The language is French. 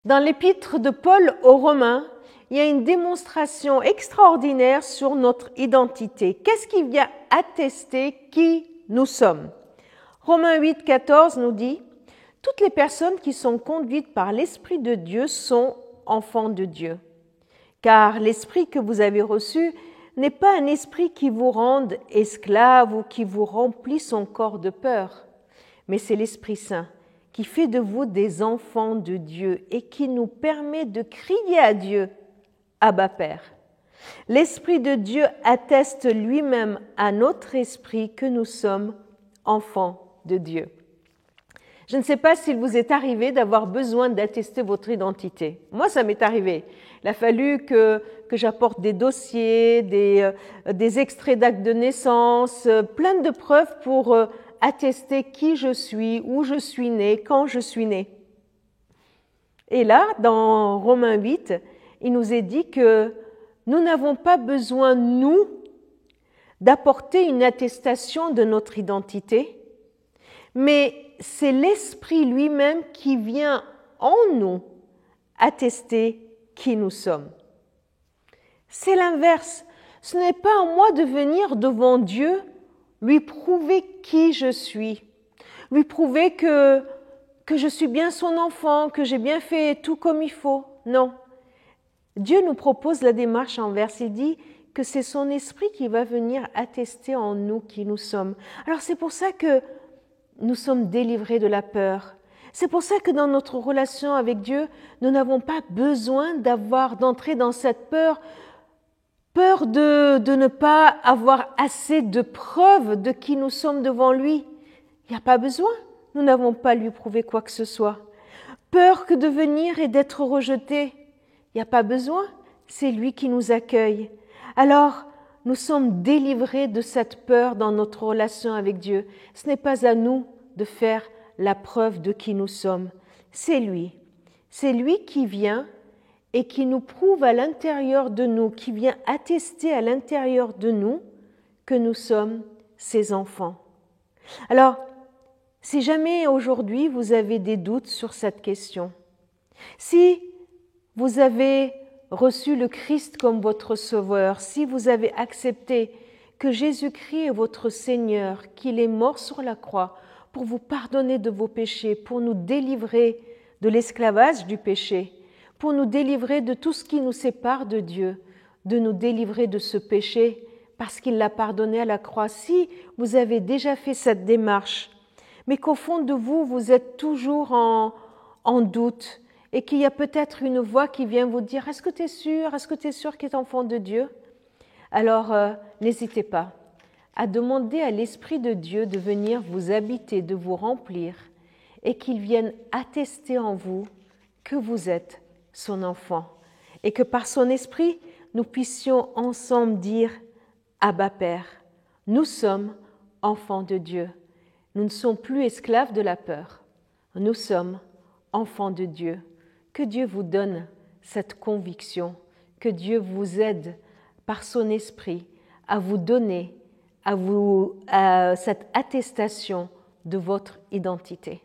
Dans l'épître de Paul aux Romains, il y a une démonstration extraordinaire sur notre identité. Qu'est-ce qui vient attester qui nous sommes? Romains 8, 14 nous dit « Toutes les personnes qui sont conduites par l'Esprit de Dieu sont enfants de Dieu. Car l'Esprit que vous avez reçu n'est pas un esprit qui vous rende esclave ou qui vous remplit son corps de peur, mais c'est l'Esprit Saint qui fait de vous des enfants de Dieu et qui nous permet de crier à Dieu, Abba Père. L'Esprit de Dieu atteste lui-même à notre esprit que nous sommes enfants de Dieu. » Je ne sais pas s'il vous est arrivé d'avoir besoin d'attester votre identité. Moi, ça m'est arrivé. Il a fallu que j'apporte des dossiers, des extraits d'actes de naissance, plein de preuves pour attester qui je suis, où je suis né, quand je suis né. Et là, dans Romains 8, il nous est dit que nous n'avons pas besoin, nous, d'apporter une attestation de notre identité, mais c'est l'Esprit lui-même qui vient en nous attester qui nous sommes. C'est l'inverse. Ce n'est pas à moi de venir devant Dieu lui prouver qui je suis, lui prouver que je suis bien son enfant, que j'ai bien fait tout comme il faut. Non. Dieu nous propose la démarche inverse. Il dit que c'est son esprit qui va venir attester en nous qui nous sommes. Alors c'est pour ça que nous sommes délivrés de la peur. C'est pour ça que dans notre relation avec Dieu, nous n'avons pas besoin d'entrer dans cette peur de ne pas avoir assez de preuves de qui nous sommes devant lui. Il n'y a pas besoin. Nous n'avons pas à lui prouver quoi que ce soit. Peur que de venir et d'être rejeté. Il n'y a pas besoin. C'est lui qui nous accueille. Alors, nous sommes délivrés de cette peur dans notre relation avec Dieu. Ce n'est pas à nous de faire la preuve de qui nous sommes. C'est lui. C'est lui qui vient et qui nous prouve à l'intérieur de nous, qui vient attester à l'intérieur de nous que nous sommes ses enfants. Alors, si jamais aujourd'hui vous avez des doutes sur cette question, si vous avez reçu le Christ comme votre sauveur, si vous avez accepté que Jésus-Christ est votre Seigneur, qu'il est mort sur la croix pour vous pardonner de vos péchés, pour nous délivrer de l'esclavage du péché, pour nous délivrer de tout ce qui nous sépare de Dieu, de nous délivrer de ce péché parce qu'il l'a pardonné à la croix. Si vous avez déjà fait cette démarche, mais qu'au fond de vous, vous êtes toujours en doute et qu'il y a peut-être une voix qui vient vous dire « Est-ce que tu es sûr? Est-ce que tu es sûr qu'il est enfant de Dieu ?» Alors, n'hésitez pas à demander à l'Esprit de Dieu de venir vous habiter, de vous remplir et qu'il vienne attester en vous que vous êtes son enfant et que par son Esprit, nous puissions ensemble dire « Abba Père, nous sommes enfants de Dieu. Nous ne sommes plus esclaves de la peur. Nous sommes enfants de Dieu. » Que Dieu vous donne cette conviction, que Dieu vous aide par son Esprit à vous donner à cette attestation de votre identité.